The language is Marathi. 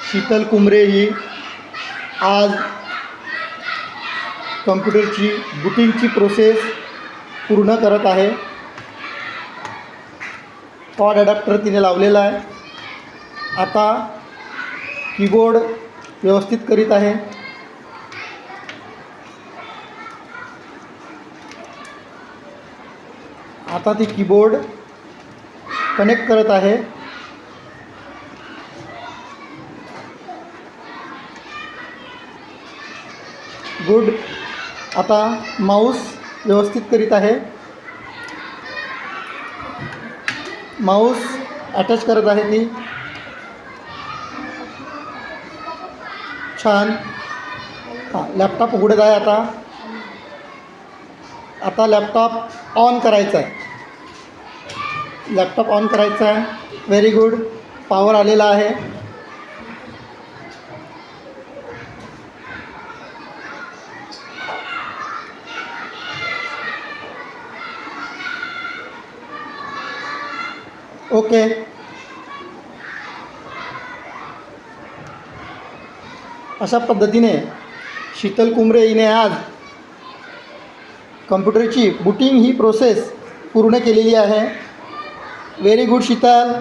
शीतल कुमरे ही आज कम्प्युटरची बूटिंगची प्रोसेस पूर्ण करत आहे. कॉड अडॅप्टर तिने लावलेला आहे. आता कीबोर्ड व्यवस्थित करीत आहे. आता ती कीबोर्ड कनेक्ट करत आहे. गुड. आता माऊस व्यवस्थित करीत आहे. माऊस अटॅच करत आहे ती. छान. लॅपटॉप उघडत आहे. आता लॅपटॉप ऑन करायचा आहे. लॅपटॉप ऑन करायचा आहे. Very good. पॉवर आलेला आहे. ओके. अशा पद्धतीने शीतल कुमरे हिने आज कम्प्युटरची बूटिंग ही प्रोसेस पूर्ण केलेली आहे. Very good Sheetal.